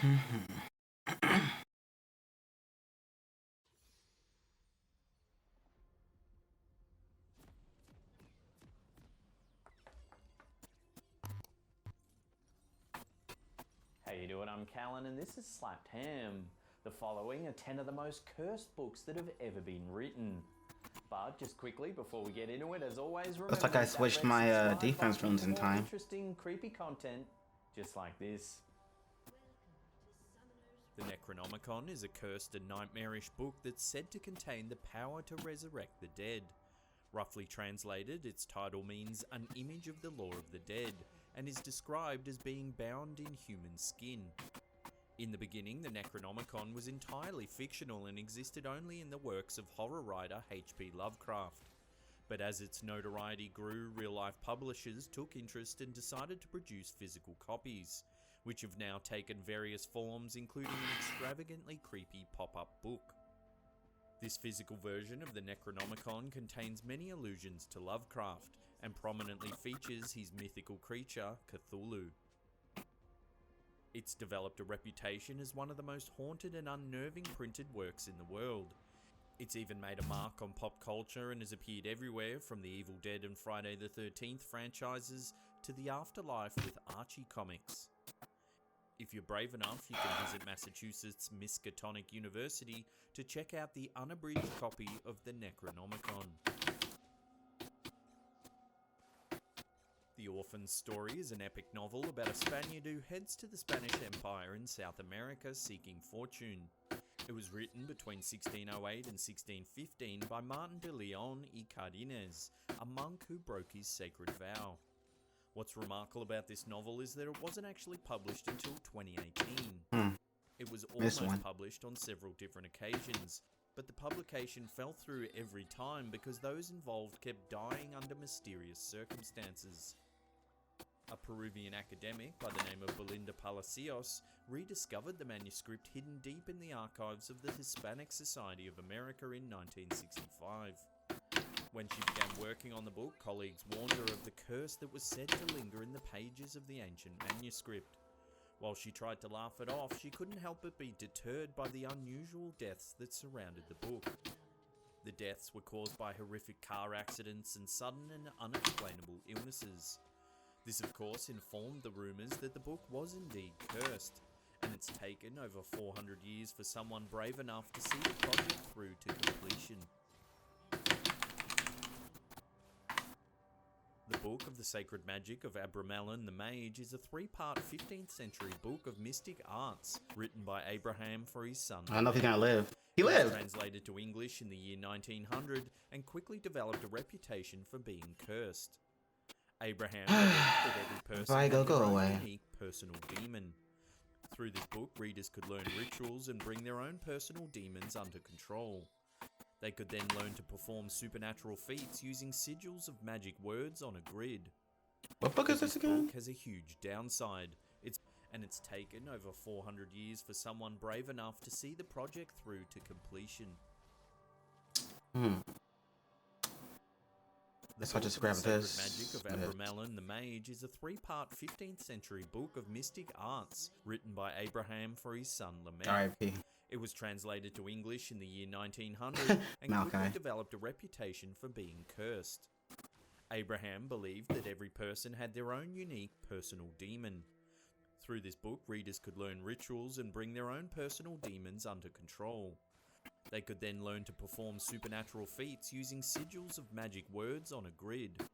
How you doing? I'm Callan and this is Slapped Ham. The following are 10 of the most cursed books that have ever been written. But just quickly before we get into it, as always, remember Looks like I switched my defense runes in time. Interesting, creepy content just like this. The Necronomicon is a cursed and nightmarish book that's said to contain the power to resurrect the dead. Roughly translated, its title means an image of the Lord of the Dead, and is described as being bound in human skin. In the beginning, the Necronomicon was entirely fictional and existed only in the works of horror writer H.P. Lovecraft. But as its notoriety grew, real-life publishers took interest and decided to produce physical copies, which have now taken various forms, including an extravagantly creepy pop-up book. This physical version of the Necronomicon contains many allusions to Lovecraft, and prominently features his mythical creature, Cthulhu. It's developed a reputation as one of the most haunted and unnerving printed works in the world. It's even made a mark on pop culture and has appeared everywhere, from the Evil Dead and Friday the 13th franchises to the Afterlife with Archie comics. If you're brave enough, you can visit Massachusetts Miskatonic University to check out the unabridged copy of the Necronomicon. The Orphan's Story is an epic novel about a Spaniard who heads to the Spanish Empire in South America seeking fortune. It was written between 1608 and 1615 by Martin de Leon y Cardines, a monk who broke his sacred vow. What's remarkable about this novel is that it wasn't actually published until 2018. It was almost published on several different occasions, but the publication fell through every time because those involved kept dying under mysterious circumstances. A Peruvian academic by the name of Belinda Palacios rediscovered the manuscript hidden deep in the archives of the Hispanic Society of America in 1965. When she began working on the book, colleagues warned her of the curse that was said to linger in the pages of the ancient manuscript. While she tried to laugh it off, she couldn't help but be deterred by the unusual deaths that surrounded the book. The deaths were caused by horrific car accidents and sudden and unexplainable illnesses. This, of course, informed the rumours that the book was indeed cursed, and it's taken over 400 years for someone brave enough to see the project through to completion. The Book of the Sacred Magic of Abramelin the Mage is a 3-part 15th century book of mystic arts written by Abraham for his son. I don't know if he's gonna live. He lived! lived! Translated to English in the year 1900 and quickly developed a reputation for being cursed. Abraham believed that every person had their own unique personal demon. Through this book, readers could learn rituals and bring their own personal demons under control. They could then learn to perform supernatural feats using sigils of magic words on a grid. What book is this again? This book has a huge downside. It's taken over 400 years for someone brave enough to see the project through to completion. Guess I'll just grab this. The Magic of Abramelin the Mage is a 3-part 15th century book of mystic arts written by Abraham for his son Lamech. R.I.P. It was translated to English in the year 1900 and quickly developed a reputation for being cursed. Abraham believed that every person had their own unique personal demon. Through this book, readers could learn rituals and bring their own personal demons under control. They could then learn to perform supernatural feats using sigils of magic words on a grid.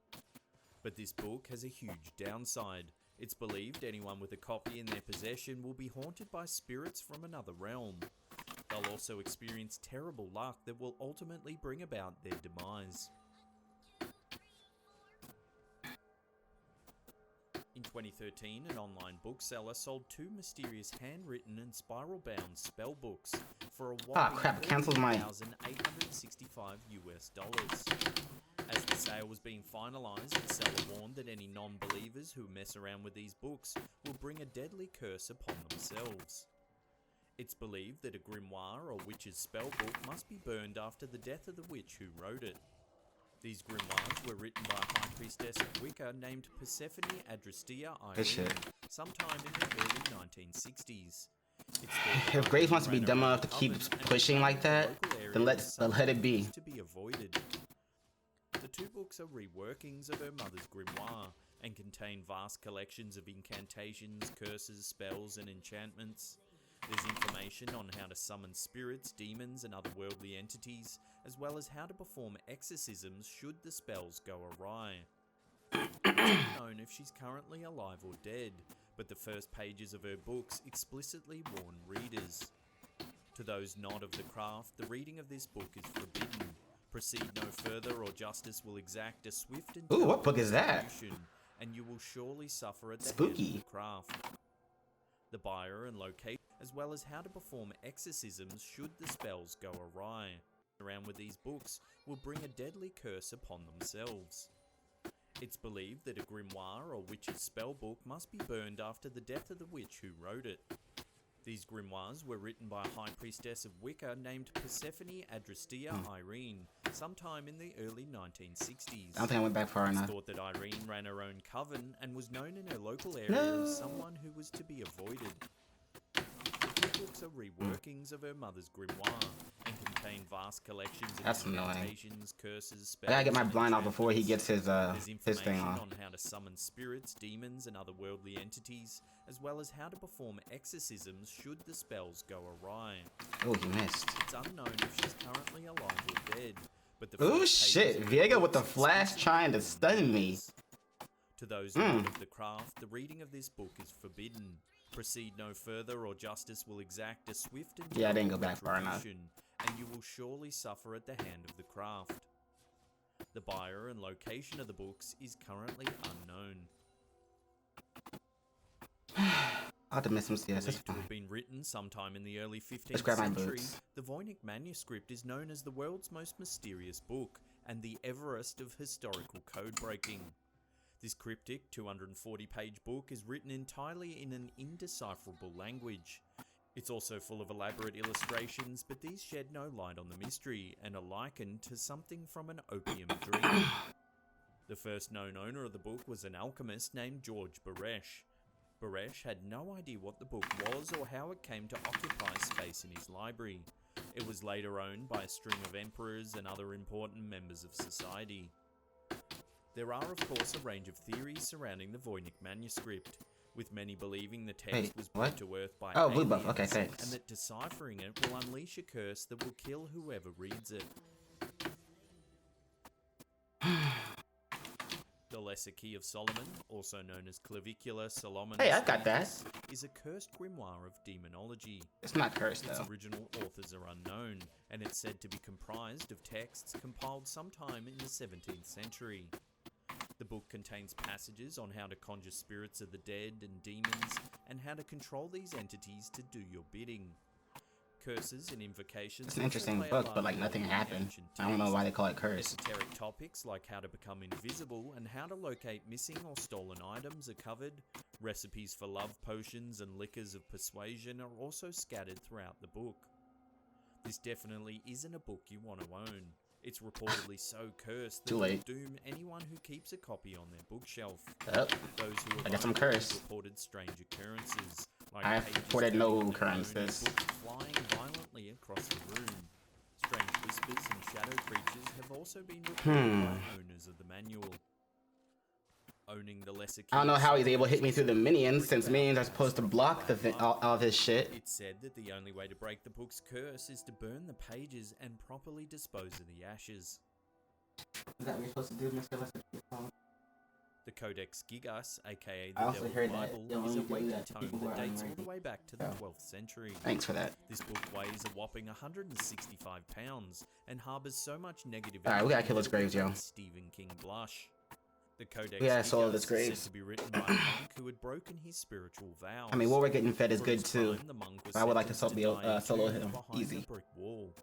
But this book has a huge downside. It's believed anyone with a copy in their possession will be haunted by spirits from another realm. They'll also experience terrible luck that will ultimately bring about their demise. In 2013, an online bookseller sold 2 mysterious handwritten and spiral-bound spell books for a whopping $865 US. As the sale was being finalised, the seller warned that any non-believers who mess around with these books will bring a deadly curse upon themselves. It's believed that a grimoire or witch's spell book must be burned after the death of the witch who wrote it. These grimoires were written by a high priestess of Wicca named Persephone Adristia Irene sometime in the early 1960s. It's thought If that Graves wants to be Irene dumb ran enough to around keep the coven pushing and like that, local area then was let it be. to be avoided. The two books are reworkings of her mother's grimoire and contain vast collections of incantations, curses, spells, and enchantments. There's information on how to summon spirits, demons, and other worldly entities, as well as how to perform exorcisms should the spells go awry. It's unknown if she's currently alive or dead, but the first pages of her books explicitly warn readers. To those not of the craft, the reading of this book is forbidden. Proceed no further, or justice will exact a swift and Ooh, what book is that? retribution, and you will surely suffer at the hand Spooky. of the craft. The buyer and location, as well as how to perform exorcisms should the spells go awry. Around with these books will bring a deadly curse upon themselves. It's believed that a grimoire or witch's spell book must be burned after the death of the witch who wrote it. These grimoires were written by a high priestess of Wicca named Persephone Adristia Irene, sometime in the early 1960s. I don't think I went back far It's enough. thought that Irene ran her own coven and was known in her local area as someone who was to be avoided. The two books are reworkings of her mother's grimoire and contain vast collections of That's annoying. incantations, curses, I gotta get my spells, and blind off before he enchantments. gets There's his thing information off. on how to summon spirits, demons, and other worldly entities, as well as how to perform exorcisms should the spells go awry. Oh, he missed. It's unknown if she's currently alive or dead, but the Oh first pages shit, of her Viega with the books flash explicitly trying to warn stun me. readers. To those not of the craft, the reading of this book is forbidden. Proceed no further, or justice will exact a swift and Yeah, I didn't terrible go back far enough. retribution, and you will surely suffer at the hand of the craft. The buyer and location of the books is currently unknown. I'll have to miss some CS, that's Believed to fine. have been written sometime in the early 15th Let's grab my century, boots. the Voynich manuscript is known as the world's most mysterious book and the Everest of historical code breaking. This cryptic 240-page book is written entirely in an indecipherable language. It's also full of elaborate illustrations, but these shed no light on the mystery and are likened to something from an opium dream. The first known owner of the book was an alchemist named George Baresh. Baresh had no idea what the book was or how it came to occupy space in his library. It was later owned by a string of emperors and other important members of society. There are, of course, a range of theories surrounding the Voynich manuscript, with many believing the text Wait, was what? brought to Earth by Oh, blue aliens, buff. Okay, thanks. and that deciphering it will unleash a curse that will kill whoever reads it. The Lesser Key of Solomon, also known as Clavicula Solomonus Hey, I've got that. Magus, is a cursed grimoire of demonology. It's not cursed Its though. original authors are unknown, and it's said to be comprised of texts compiled sometime in the 17th century. The book contains passages on how to conjure spirits of the dead and demons, and how to control these entities to do your bidding. Curses and invocations. It's an also interesting play a book, large but like role nothing in the happened. ancient I don't know text. why they call it cursed. Esoteric topics like how to become invisible and how to locate missing or stolen items are covered. Recipes for love potions and liquors of persuasion are also scattered throughout the book. This definitely isn't a book you want to own. It's reportedly so cursed that Too it will late. doom anyone who keeps a copy on their bookshelf. Oh, Those who have I guess I'm owned it cursed. reported strange occurrences, like I pages reported no turning to occurrences. bone and books flying violently across the room. Strange whispers and shadow creatures have also been reported by owners of the manual. Owning the lesser I don't know how he's keys able to hit me through the minions, since brick minions are back supposed to from block the flat all of his shit. It's said that the only way to break the book's curse is to burn the pages and properly dispose of the ashes. Is that what you're supposed to do, Mr. Lester? The Codex Gigas, aka I the also Devil's heard that Bible, you is a only do weighted that to tome people who that are dates all unworthy. the way back to the Oh. 12th century. Thanks for that. This book weighs a whopping 165 pounds and harbors so much negative Alright, we gotta energy kill his that it graves, yo. made Stephen King blush. The Codex We gotta swallow Gigas his is graves. said to be written by a monk who had broken his spiritual vows. I mean, what we're getting fed is For good his too. crime, the monk was I would like to sentenced solo die in solo tombs him. behind Easy. a brick wall.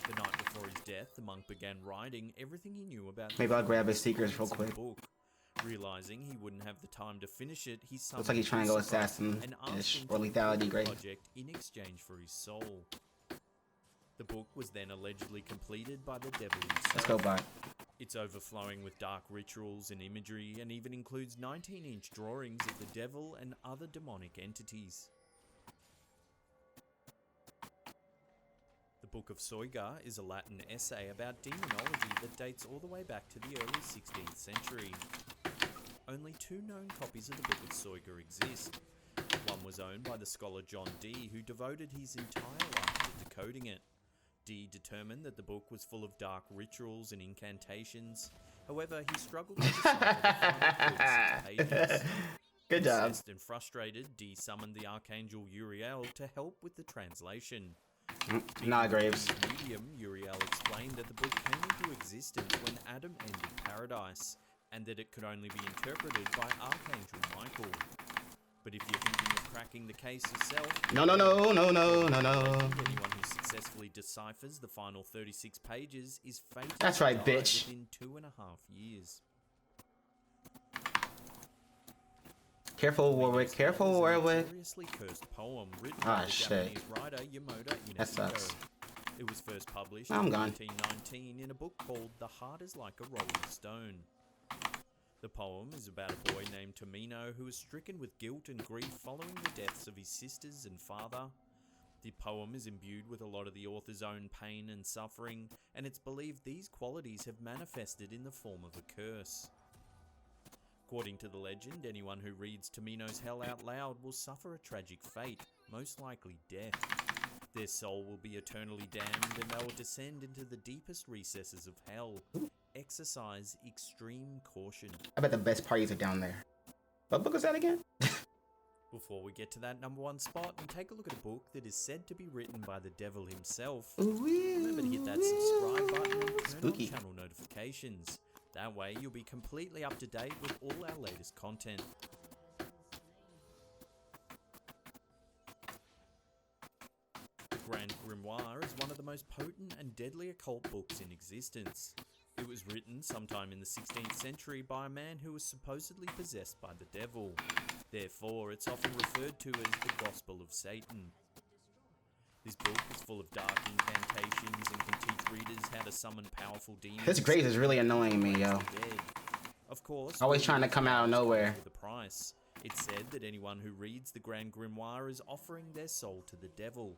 The night before his death, the monk began writing everything he knew about the Maybe I'll human grab his secrets real experience in the quick. book. Realizing he wouldn't have the time to finish it, he Looks like he's trying to go Lucifer assassin-ish and asked him or to lethality complete the grade. project in exchange for his soul. The book was then allegedly completed by the devil himself. Let's go, bot. It's overflowing with dark rituals and imagery, and even includes 19-inch drawings of the devil and other demonic entities. The Book of Soiga is a Latin essay about demonology that dates all the way back to the early 16th century. Only 2 known copies of the Book of Soiga exist. One was owned by the scholar John Dee, who devoted his entire life to decoding it. Dee determined that the book was full of dark rituals and incantations. However, he struggled to decipher the final 36 pages. Good job. Obsessed and frustrated, Dee summoned the archangel Uriel to help with the translation. Nah, Graves. His medium, Uriel explained that the book came into existence when Adam ended paradise, and that it could only be interpreted by Archangel Michael. But if you're thinking of cracking the case yourself... No. Anyone who successfully deciphers the final 36 pages is fated That's to right, die bitch. within 2.5 years. Careful, Warwick. Careful, Warwick. Notoriously cursed poem written Ah, by the shit. Japanese writer Yamoda That Inahito. sucks. It was first published I'm in gone. 1919 in a book called The Heart is Like a Rolling Stone. The poem is about a boy named Teemo who is stricken with guilt and grief following the deaths of his sisters and father. The poem is imbued with a lot of the author's own pain and suffering, and it's believed these qualities have manifested in the form of a curse. According to the legend, anyone who reads Temeo's Hell out loud will suffer a tragic fate, most likely death. Their soul will be eternally damned and they will descend into the deepest recesses of hell. Exercise extreme caution. I bet the best parties are down there. What book was that again? Before we get to that #1 spot and take a look at a book that is said to be written by the devil himself, remember to hit that subscribe button and turn on channel notifications. That way you'll be completely up to date with all our latest content. The Grand Grimoire is one of the most potent and deadly occult books in existence. It was written sometime in the 16th century by a man who was supposedly possessed by the devil. Therefore, it's often referred to as the Gospel of Satan. This book is full of dark incantations and can teach readers how to summon powerful demons. This Graves is really annoying me, yo. Of course, Always trying to come out of nowhere. the price. It's said that anyone who reads the Grand Grimoire is offering their soul to the devil.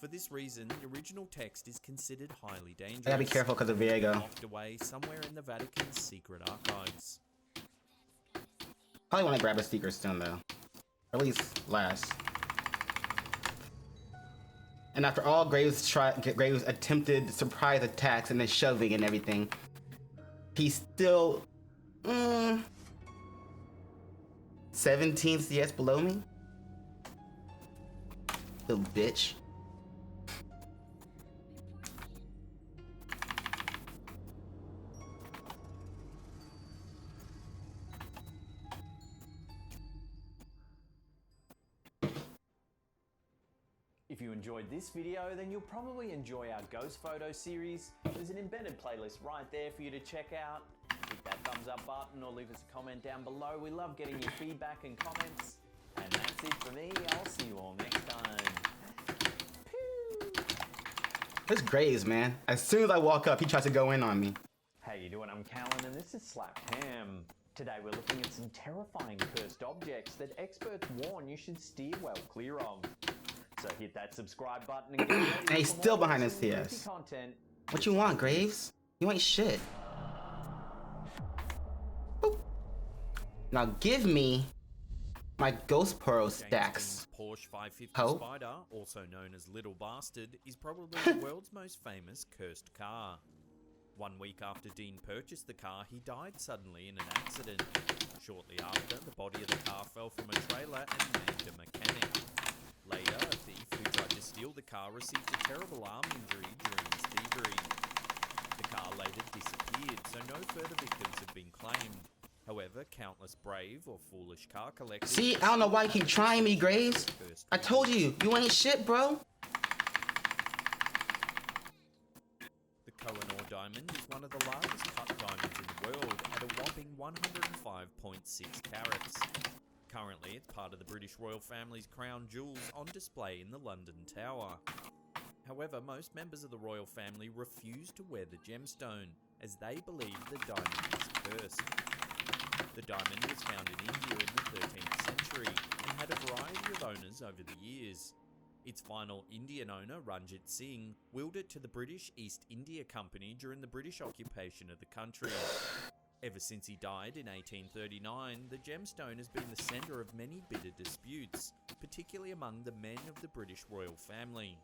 For this reason, the original text is considered highly dangerous. I gotta be careful because of Viego. Locked away somewhere in the Vatican's secret archives. Probably want to grab a secret soon though. Or at least last. And after all Graves attempted surprise attacks and then shoving and everything, he's still 17 CS below me. Little bitch. If you enjoyed this video, then you'll probably enjoy our Ghost Photo series. There's an embedded playlist right there for you to check out. Hit that thumbs up button or leave us a comment down below. We love getting your feedback and comments. And that's it for me. I'll see you all next time. Pew! This Graves, man. As soon as I walk up, he tries to go in on me. How you doing? I'm Callan and this is Slap Ham. Today we're looking at some terrifying cursed objects that experts warn you should steer well clear of. So hit that subscribe button and get ready. And he's for still more behind his awesome CS. goofy content. What you want, Graves? You ain't shit. Boop. Now give me my Ghost Pearl stacks. Porsche 550 Ho. Spider, also known as Little Bastard, is probably the world's most famous cursed car. 1 week after Dean purchased the car, he died suddenly in an accident. Shortly after, the body of the car fell from a trailer and named a mechanic. Later, a thief who tried to steal the car received a terrible arm injury during his thievery. The car later disappeared, so no further victims have been claimed. However, countless brave or foolish car collectors... See, I don't know why you keep trying me, Graves. I told you, you ain't shit, bro. The Koh-i-Noor diamond is one of the largest cut diamonds in the world at a whopping 105.6 carats. Currently, it's part of the British royal family's crown jewels on display in the London Tower. However, most members of the royal family refuse to wear the gemstone, as they believe the diamond is cursed. The diamond was found in India in the 13th century and had a variety of owners over the years. Its final Indian owner, Ranjit Singh, willed it to the British East India Company during the British occupation of the country. Ever since he died in 1839, the gemstone has been the centre of many bitter disputes, particularly among the men of the British royal family.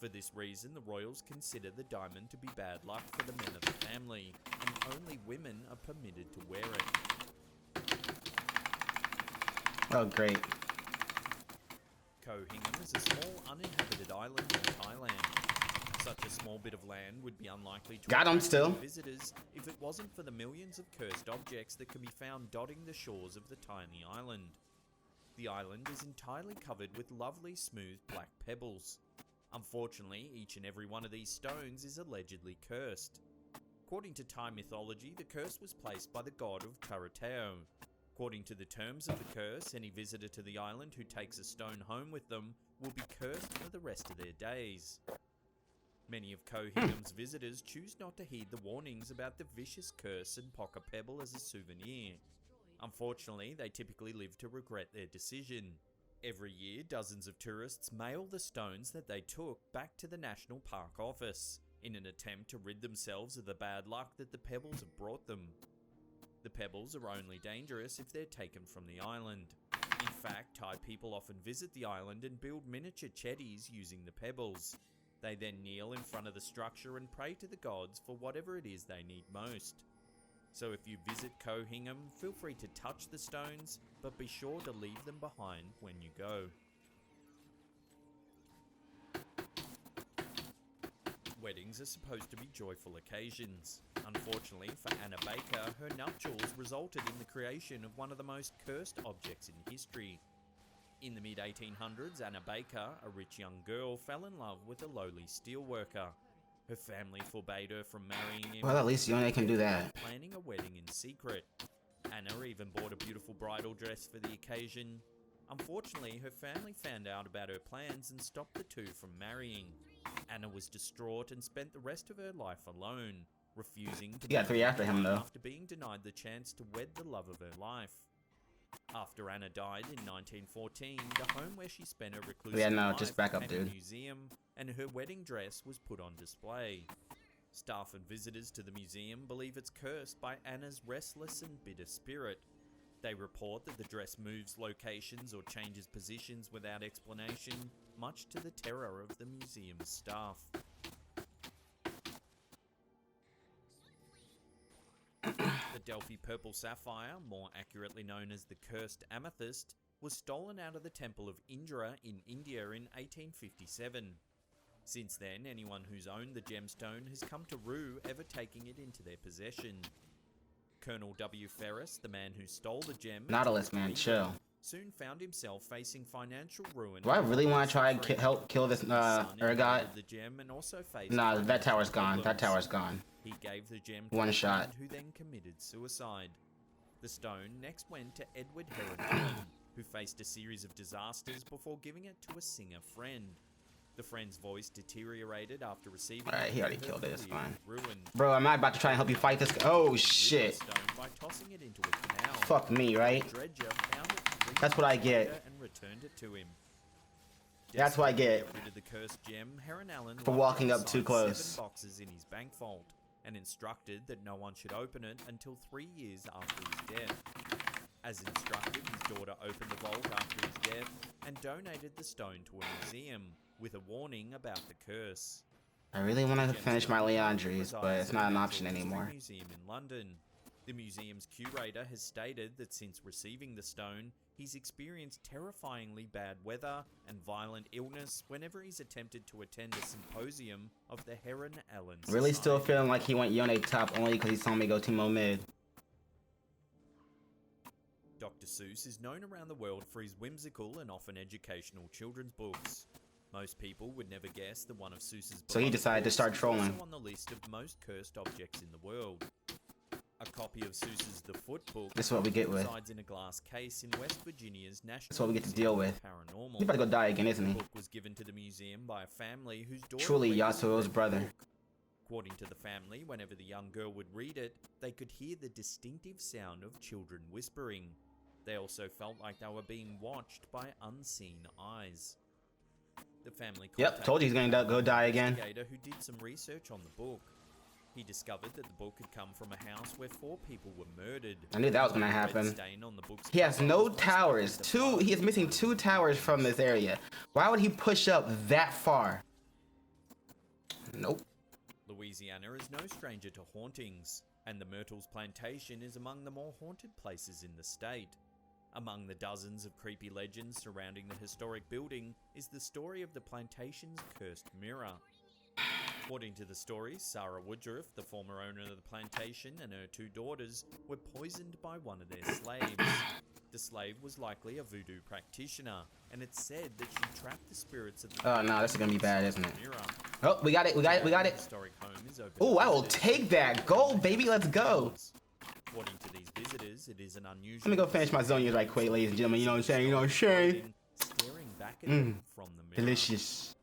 For this reason, the royals consider the diamond to be bad luck for the men of the family, and only women are permitted to wear it. Oh, great. Koh Hingham is a small uninhabited island in Thailand. Such a small bit of land would be unlikely to Got 'em attract still. visitors if it wasn't for the millions of cursed objects that can be found dotting the shores of the tiny island. The island is entirely covered with lovely smooth black pebbles. Unfortunately, each and every one of these stones is allegedly cursed. According to Thai mythology, the curse was placed by the god of Tarateo. According to the terms of the curse, any visitor to the island who takes a stone home with them will be cursed for the rest of their days. Many of Koh Hingham's visitors choose not to heed the warnings about the vicious curse and pock a pebble as a souvenir. Unfortunately, they typically live to regret their decision. Every year, dozens of tourists mail the stones that they took back to the National Park Office in an attempt to rid themselves of the bad luck that the pebbles have brought them. The pebbles are only dangerous if they're taken from the island. In fact, Thai people often visit the island and build miniature chetties using the pebbles. They then kneel in front of the structure and pray to the gods for whatever it is they need most. So if you visit Koh Hingham, feel free to touch the stones, but be sure to leave them behind when you go. Weddings are supposed to be joyful occasions. Unfortunately for Anna Baker, her nuptials resulted in the creation of one of the most cursed objects in history. In the mid-1800s, Anna Baker, a rich young girl, fell in love with a lowly steelworker. Her family forbade her from marrying him. Well, at least the only can do that. Planning a wedding in secret. Anna even bought a beautiful bridal dress for the occasion. Unfortunately, her family found out about her plans and stopped the two from marrying. Anna was distraught and spent the rest of her life alone, refusing to You got 3 after him, though. after being denied the chance to wed the love of her life. After Anna died in 1914, the home where she spent her reclusive Yeah, no, life just back up, became a dude. museum, and her wedding dress was put on display. Staff and visitors to the museum believe it's cursed by Anna's restless and bitter spirit. They report that the dress moves locations or changes positions without explanation, much to the terror of the museum's staff. The Delphi Purple Sapphire, more accurately known as the Cursed Amethyst, was stolen out of the Temple of Indra in India in 1857. Since then, anyone who's owned the gemstone has come to rue ever taking it into their possession. Colonel W. Ferris, the man who stole the gem, Nautilus, man, chill. soon found himself facing financial ruin. Do I really want to try and help kill this ergot? The gem and also faced Nah, that tower's gone. problems. That tower's gone. He gave the gem to One a shot. friend who then committed suicide. The stone next went to Edward Heron, who faced a series of disasters before giving it to a singer friend. The friend's voice deteriorated after receiving it. Alright, he already and her killed it, it's career fine. was ruined. Bro, I'm not about to try and help you fight this guy. Oh, He shit. rid the stone by tossing it into a canal. Fuck me, right? The dredger found it 3 That's what I months get. later and returned it to him. That's what I Desperate get to get rid of the cursed gem, Heron Allen for locked walking it up too inside close. 7 boxes in his bank vault and instructed that no one should open it until 3 years after his death. As instructed, his daughter opened the vault after his death and donated the stone to a museum with a warning about the curse. I really want to The finish my gemstone Leandries, resides but it's in not an the option Natural History anymore. Museum in London. The museum's curator has stated that since receiving the stone, he's experienced terrifyingly bad weather and violent illness whenever he's attempted to attend a symposium of the Heron Allen Really still Society. feeling like he went Yone top only because he saw me go Teemo mid. Dr. Seuss is known around the world for his whimsical and often educational children's books. Most people would never guess that one of Seuss's So he beloved decided to books start is trolling. also on the list of most cursed objects in the world. A copy of Seuss's The Foot book This is what we get with. resides in a glass case in West Virginia's National That's what we get to Museum deal of with. Paranormal. He's about to go die again, isn't The he? book was given to the museum by a family whose daughter Truly regularly Yasuo's read the brother. book. According to the family, whenever the young girl would read it, they could hear the distinctive sound of children whispering. They also felt like they were being watched by unseen eyes. The family Yep, told you he's gonna go die again. investigator who did some research on the book. He discovered that the book had come from a house where 4 people were murdered. I knew that was gonna The red happen. stain on the book's He has cover no was most towers. likely the He is missing 2 towers from this area. Why would he push up that far? Nope. Louisiana is no stranger to hauntings, and the Myrtles Plantation is among the more haunted places in the state. Among the dozens of creepy legends surrounding the historic building is the story of the plantation's cursed mirror. According to the story, Sarah Woodruff, the former owner of the plantation, and her 2 daughters were poisoned by one of their slaves. The slave was likely a voodoo practitioner, and it's said that she trapped the spirits of the Oh no, this is gonna be bad, isn't it? mirror. Oh, we got it. We got it. Historic home is open Oh, to I will visitors. take that gold, baby. Let's go. According to these visitors, it is an unusual. Let me go finish my zonias right quick, ladies and gentlemen. You know what I'm saying? You know what I'm saying? Staring back at them from the mirror. Delicious.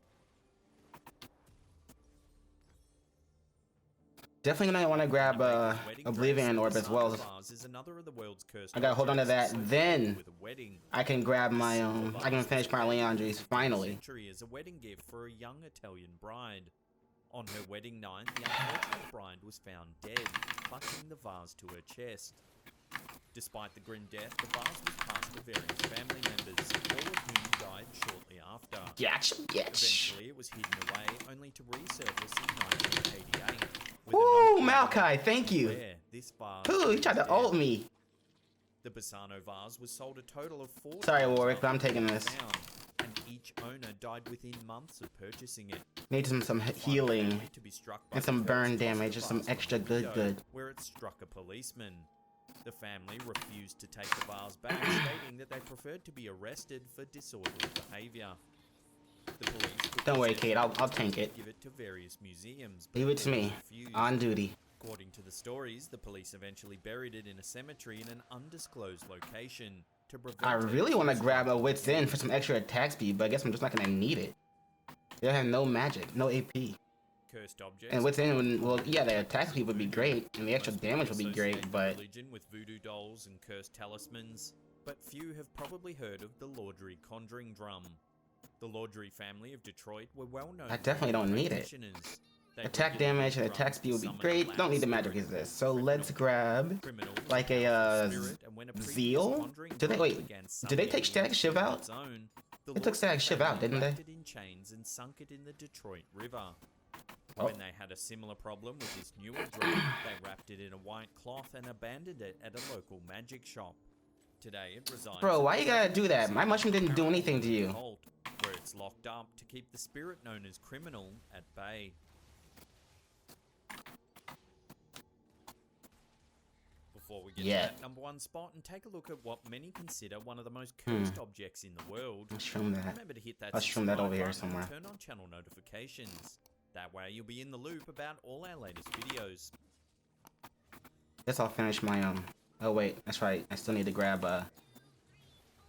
Definitely gonna want to grab Oblivion Orb as well. I gotta hold on to that. Then I can grab my I can finish my Leandries finally. As a wedding gift for a young Italian bride. On her wedding night, the unfortunate bride was found dead, clutching the vase to her chest. Despite the grim death, the vase was passed to various family members, all of whom died shortly after. Gotcha. Eventually, it was hidden away, only to resurface in 1988. with a Woo, note Maokai, thank you. where this vase Ooh, he tried to is ult dead. me. The Bassano vase was sold a total of 4 Sorry, times Warwick, but I'm after taking it was this. found, and each owner died within months of purchasing it. Need some healing Family to be struck by and the some burn curse damage, tossed just the some vase extra from the window, good. where it struck a policeman. The family refused to take the vase back, stating that they preferred to be arrested for disorderly behavior. The police took Don't worry, possession Kate, of the I'll vase tank and it. give it to various museums. but Leave it to they me. refused. On duty. According to the stories, the police eventually buried it in a cemetery in an undisclosed location to prevent I it really want to from grab a spreading. Wits In for some extra attack speed, but I guess I'm just not gonna need it. They have no magic, no AP. Cursed objects. And Wits In, well, yeah, the attack speed would be great, and the extra Most damage would be people great, associate but religion with voodoo dolls and cursed talismans, but few have probably heard of the Laudry conjuring drum. The Laudry family of Detroit were well known. I definitely don't need it. Attack damage and attack speed would be great. Don't need the magic resist. So let's grab like a Zeal. Do they take Static Shiv out? They took Static Shiv out, didn't they? In chains and sunk it in the Detroit River. Oh. When they had a similar problem with this newer drum, they wrapped it in a white cloth and abandoned it at a local magic shop. Today it resides. Bro, why in you the gotta do that? My mushroom didn't do anything to you. Vault, where it's locked up to keep the spirit known as criminal at bay. Before we get Yeah. to that #1 spot and take a look at what many consider one of the most cursed objects in the world. Let's shroom that. Remember to hit that Let's shroom that subscribe over here button and somewhere. Turn on channel notifications. That way you'll be in the loop about all our latest videos. Guess I'll finish my Oh wait, that's right. I still need to grab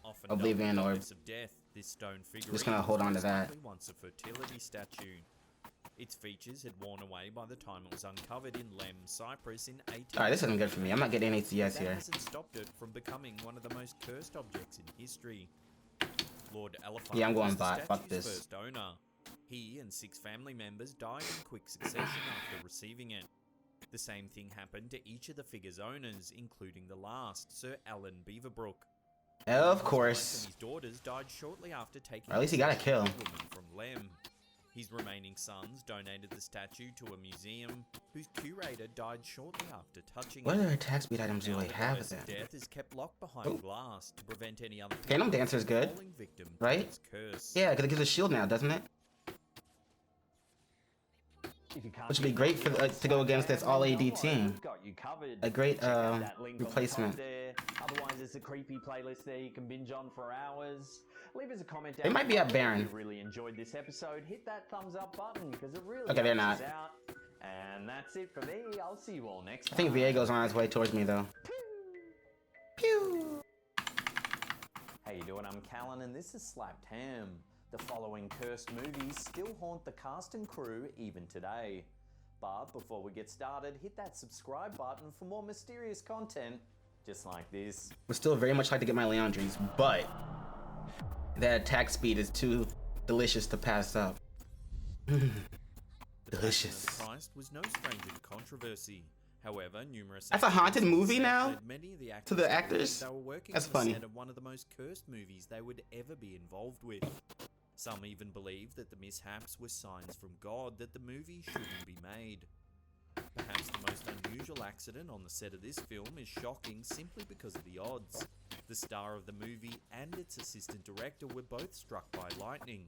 Often Oblivion dubbed the Orb. Goddess of Death, this stone figurine Just gonna was hold on to most that. likely once a fertility statue. Its features had worn away by the time it was uncovered in Lem, Cyprus in 18. Alright, this isn't good for me. I'm not getting any CS That here. hasn't stopped it from becoming one of the most cursed objects in history. Lord Elephant Yeah, I'm going was the bot. Fuck statue's this. first owner. He and 6 family members died in quick succession after receiving it. The same thing happened to each of the figure's owners, including the last, Sir Alan Beaverbrook. Of His course. wife and his daughters died shortly after taking Or at least he got a possession of kill. the woman from Lem. His remaining sons donated the statue to a museum, whose curator died shortly after touching What it. other attack speed items do Now I the have goddess of then? death is kept locked behind Oh. glass to prevent any other Phantom people Dancer's from good, falling victim to right? its curse. Yeah, because it gives a shield now, doesn't it? Which would be great for to go against this all AD team. A great replacement. Otherwise, there's a creepy playlist there you can binge on for hours. Leave us a comment down. They might be at below Baron. If you really enjoyed this episode, hit that thumbs up button because it really Okay, they're helps not. us out. And that's it for me. I'll see you all next I time. think Viego's on his way towards me though. Pew! How you doing? I'm Callan and this is Slapped Ham. The following cursed movies still haunt the cast and crew even today. But before we get started, hit that subscribe button for more mysterious content just like this. Would still very much like to get my Leandries, but that attack speed is too delicious to pass up. The Delicious. Passion of Christ was no stranger to controversy. However, numerous That's a haunted movie actors now? led many of the To the believe actors? They were working That's on funny. the set of one of the most cursed movies they would ever be involved with. Some even believe that the mishaps were signs from God that the movie shouldn't be made. Perhaps the most unusual accident on the set of this film is shocking simply because of the odds. The star of the movie and its assistant director were both struck by lightning.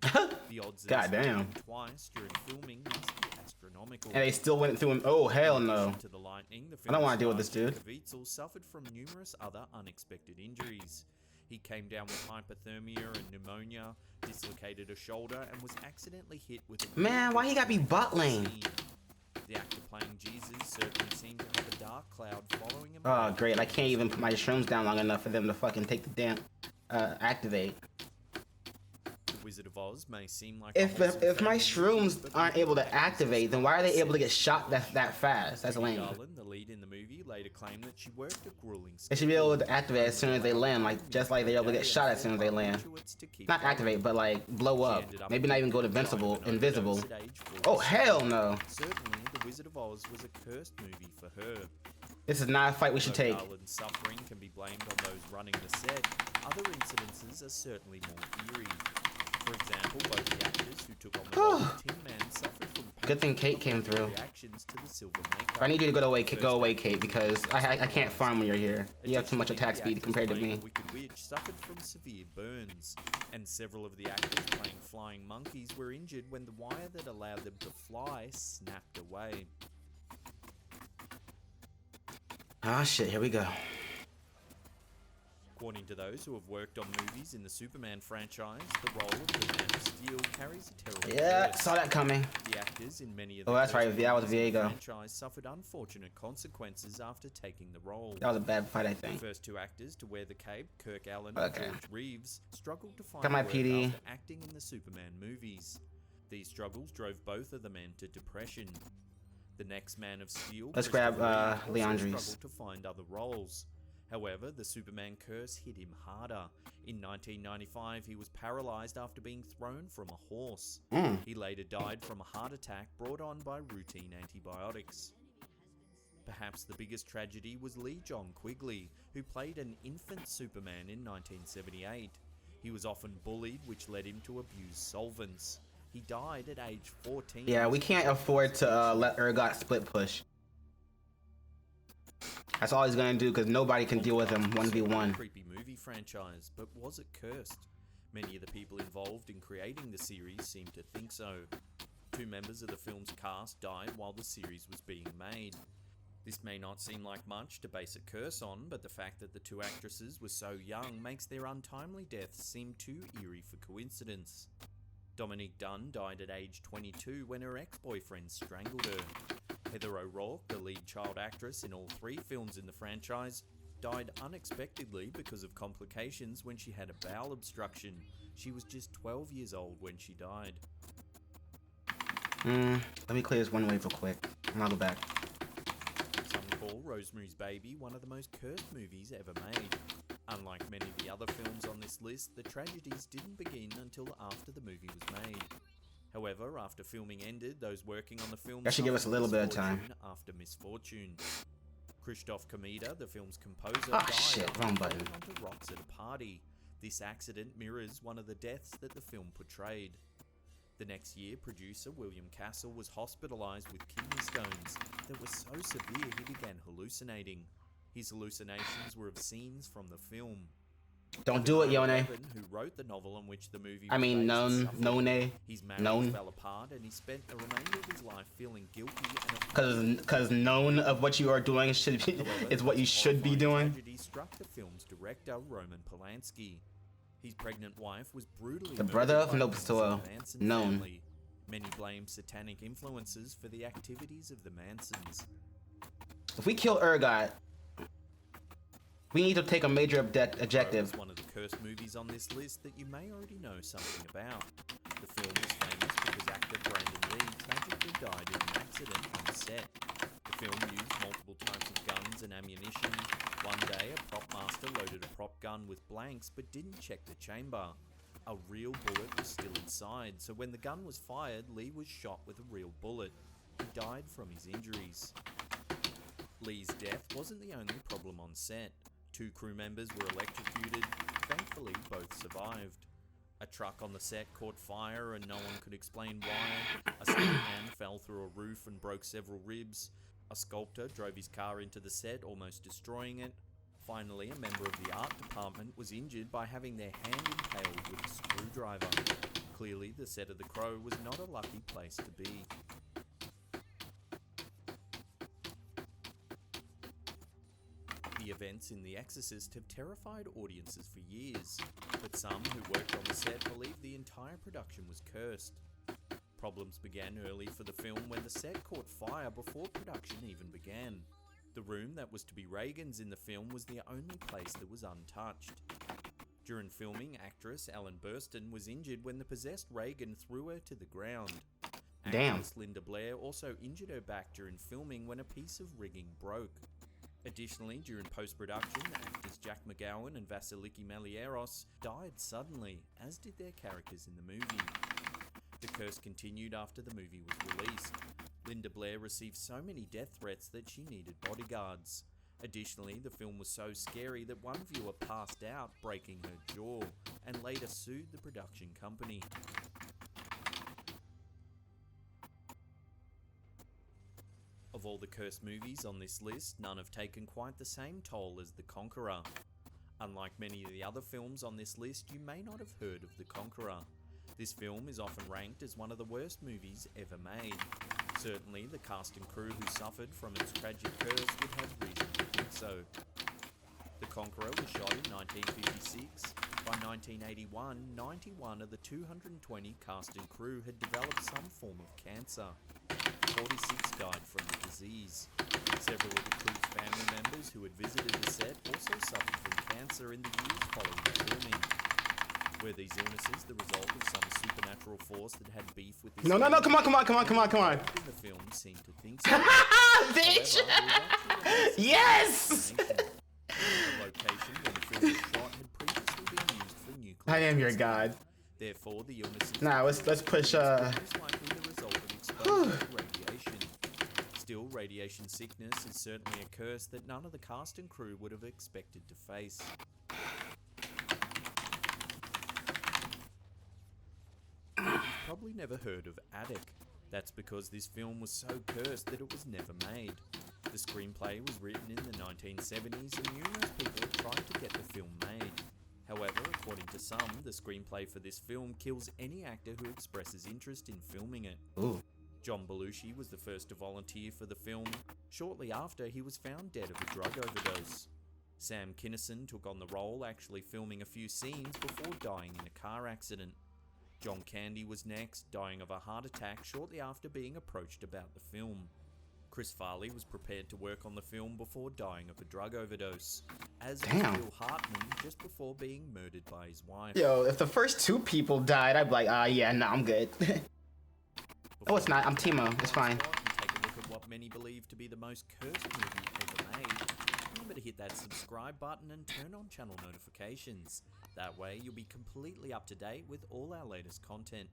The odds of this Goddamn. happening twice during filming must be astronomical. And they still went through him. Oh, hell In no. addition to the lightning, the I don't wanna film's deal with this star, dude. Caviezel suffered from numerous other unexpected injuries. He came down with hypothermia and pneumonia, dislocated a shoulder, and was accidentally hit with a... Man, why he gotta be butt lane? The actor playing Jesus certainly seemed to have a dark cloud following him. Oh, great. I can't even put my shrooms down long enough for them to fucking take the damn activate. The Wizard of Oz may seem like If my shrooms aren't able to activate, then why are they able to get shot that fast? That's lame. Garland, the lead in the movie, later claimed that she worked a grueling They should be able to activate as soon as they land, like just like they're able to get shot as soon as they land. Not activate, but like blow up. Maybe not even go to invisible. Oh, hell no. Certainly, The Wizard of Oz was a cursed movie for her. This is not a fight we should Although take. Garland's suffering can be blamed on those running the set, other incidences are certainly more eerie. For example, both the actors who took on the role of Tin Man suffered from Good thing Kate came through. reactions to the silver makeup. I need you to go away, Kate, because I can't farm when you're here. You have too much attack speed compared to me. The Wicked Witch suffered from severe burns, and several of the actors playing flying monkeys were injured when the wire that allowed them to fly snapped away. Ah, shit, here we go. According to those who have worked on movies in the Superman franchise, the role of the Man of Steel carries a terrible Yeah, curse. saw that coming. The actors in many of Oh, the that's right, first that was movies in the Viego. franchise suffered unfortunate consequences after taking the role. That was a bad fight, I The think. first two actors to wear the cape, Kirk Allen Okay. and George Reeves, struggled to find Got my work PD. after acting in the Superman movies. These struggles drove both of the men to depression. The next Man of Steel, Let's grab, Christopher Lee, also Leandri's. struggled to find other roles. However, the Superman curse hit him harder. In 1995, he was paralyzed after being thrown from a horse. He later died from a heart attack brought on by routine antibiotics. Perhaps the biggest tragedy was Lee John Quigley, who played an infant Superman in 1978. He was often bullied, which led him to abuse solvents. He died at age 14. Yeah, we can't afford to let Urgot split push. That's all he's gonna do because nobody can deal with him 1v1. Creepy movie franchise, but was it cursed? Many of the people involved in creating the series seem to think so. Two members of the film's cast died while the series was being made. This may not seem like much to base a curse on, but the fact that the two actresses were so young makes their untimely deaths seem too eerie for coincidence. Dominique Dunn died at age 22 when her ex-boyfriend strangled her. Heather O'Rourke, the lead child actress in all three films in the franchise, died unexpectedly because of complications when she had a bowel obstruction. She was just 12 years old when she died. Let me clear this one wave real quick, and I'll go back. Some call Rosemary's Baby one of the most cursed movies ever made. Unlike many of the other films on this list, the tragedies didn't begin until after the movie was made. However, after filming ended, those working on the film That should give us a little bit of time. misfortune after misfortune. Krzysztof Komeda, the film's composer, Ah, died shit, after wrong falling button. onto rocks at a party. This accident mirrors one of the deaths that the film portrayed. The next year, producer William Castle was hospitalized with kidney stones that were so severe he began hallucinating. His hallucinations were of scenes from the film. Don't do it, Yone. Levin, who wrote the novel on which the movie I was mean, based, suffered. None. His marriage known. fell apart, and he spent the remainder of his life feeling guilty and Cause known of what you are doing should be, is what you should be doing. Tragedy struck the film's director, Roman Polanski. His pregnant wife was brutally The murdered brother of by Nopes members of the Manson known. family. Many blame satanic influences for the activities of the Mansons. If we kill Urgot, we need to take a major objective. It's one of the cursed movies on this list that you may already know something about. The film is famous because actor Brandon Lee tragically died in an accident on set. The film used multiple types of guns and ammunition. One day, a prop master loaded a prop gun with blanks but didn't check the chamber. A real bullet was still inside, so when the gun was fired, Lee was shot with a real bullet. He died from his injuries. Lee's death wasn't the only problem on set. 2 crew members were electrocuted. Thankfully, both survived. A truck on the set caught fire and no one could explain why. A stuntman fell through a roof and broke several ribs. A sculptor drove his car into the set, almost destroying it. Finally, a member of the art department was injured by having their hand impaled with a screwdriver. Clearly, the set of The Crow was not a lucky place to be. The events in The Exorcist have terrified audiences for years, but some who worked on the set believe the entire production was cursed. Problems began early for the film when the set caught fire before production even began. The room that was to be Reagan's in the film was the only place that was untouched. During filming, actress Ellen Burstyn was injured when the possessed Reagan threw her to the ground. Damn. Actress Linda Blair also injured her back during filming when a piece of rigging broke. Additionally, during post-production, actors Jack McGowan and Vasiliki Malieros died suddenly, as did their characters in the movie. The curse continued after the movie was released. Linda Blair received so many death threats that she needed bodyguards. Additionally, the film was so scary that one viewer passed out, breaking her jaw, and later sued the production company. Of all the cursed movies on this list, none have taken quite the same toll as The Conqueror. Unlike many of the other films on this list, you may not have heard of The Conqueror. This film is often ranked as one of the worst movies ever made. Certainly, the cast and crew who suffered from its tragic curse would have reason to think so. The Conqueror was shot in 1956. By 1981, 91 of the 220 cast and crew had developed some form of cancer. 46 died from the disease. Several of the crew's family members who had visited the set also suffered from cancer in the years following the filming. Were these illnesses the result of some supernatural force that had beef with this? No, come on. In the film seemed to think so. Bitch! However, Yes! the location where the film was shot had previously been used for nuclear. I am your god. Therefore, the illnesses. Nah, let's push. Most likely the result of exposure to radiation. Still, radiation sickness is certainly a curse that none of the cast and crew would have expected to face. You've probably never heard of Attic. That's because this film was so cursed that it was never made. The screenplay was written in the 1970s and numerous people have tried to get the film made. However, according to some, the screenplay for this film kills any actor who expresses interest in filming it. Ooh. John Belushi was the first to volunteer for the film. Shortly after, he was found dead of a drug overdose. Sam Kinison took on the role, actually filming a few scenes before dying in a car accident. John Candy was next, dying of a heart attack shortly after being approached about the film. Chris Farley was prepared to work on the film before dying of a drug overdose, as was Bill Hartman just before being murdered by his wife. Yo, if the first 2 people died, I'd be like, yeah, nah, I'm good. Oh, it's not. I'm Teemo. It's fine. Take a look at what many believe to be the most cursed movie ever made. Remember to hit that subscribe button and turn on channel notifications. That way, you'll be completely up to date with all our latest content.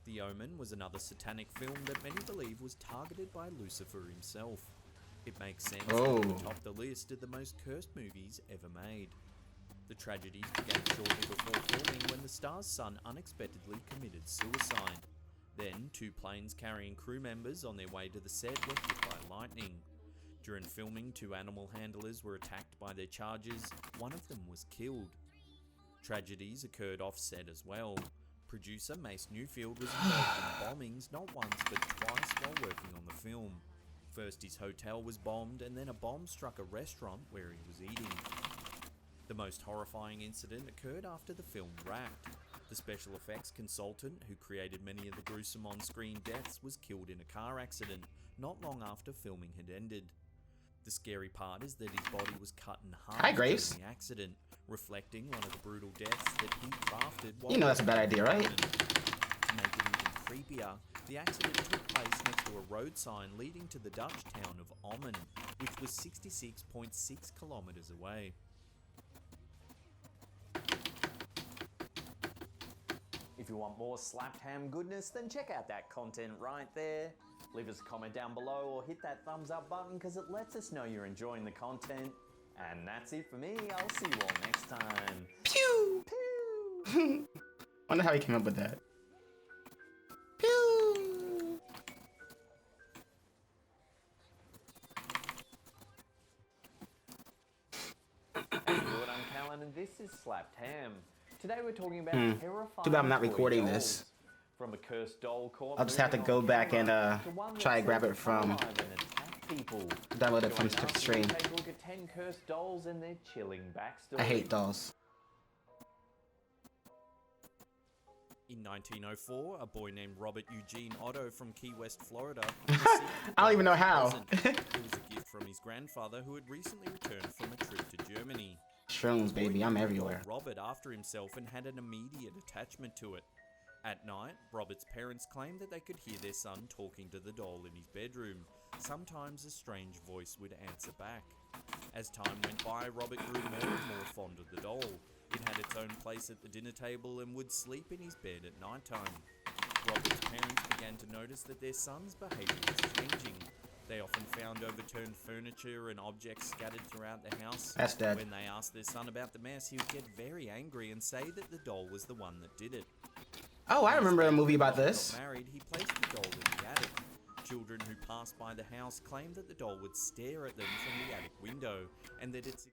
The Omen was another satanic film that many believe was targeted by Lucifer himself. It makes sense that it would top the list of the most cursed movies ever made. The tragedies began shortly before filming when the star's son unexpectedly committed suicide. Then, 2 planes carrying crew members on their way to the set were hit by lightning. During filming, 2 animal handlers were attacked by their charges. One of them was killed. Tragedies occurred off-set as well. Producer Mace Newfield was involved in bombings not once but twice while working on the film. First his hotel was bombed and then a bomb struck a restaurant where he was eating. The most horrifying incident occurred after the film wrapped. The special effects consultant who created many of the gruesome on-screen deaths was killed in a car accident not long after filming had ended. The scary part is that his body was cut in half during the accident, reflecting one of the brutal deaths that he crafted. You know that's a bad idea, right? To make it even creepier, the accident took place next to a road sign leading to the Dutch town of Ommen, which was 66.6 kilometers away. If you want more slapped ham goodness, then check out that content right there. Leave us a comment down below or hit that thumbs up button because it lets us know you're enjoying the content. And that's it for me. I'll see you all next time. Pew! Pew! Wonder how he came up with that. Pew! I'm Callan and this is Slapped Ham. Today we're talking about terrifying Too bad I'm not toy recording dolls. this. From a cursed doll caught I'll just have to moving go on back and camera to one try that and grab says it from come alive and attack people. download it from Join us stream. as we take a look at 10 cursed dolls and their chilling backstory. I hate dolls. In 1904, a boy named Robert Eugene Otto from Key West, Florida. I don't even know how. It was a gift from his grandfather who had recently returned from a trip to Germany. Shrooms, baby, I'm everywhere. Robert after himself and had an immediate attachment to it. At night, Robert's parents claimed that they could hear their son talking to the doll in his bedroom. Sometimes a strange voice would answer back. As time went by, Robert grew more and more fond of the doll. It had its own place at the dinner table and would sleep in his bed at night time. Robert's parents began to notice that their son's behaviour was changing. They often found overturned furniture and objects scattered throughout the house. That's dead. When they asked their son about the mess, he would get very angry and say that the doll was the one that did it. Oh, I remember a movie about When this. Robert got married, he placed the doll in the attic. Children who passed by the house claimed that the doll would stare at them from the attic window and that its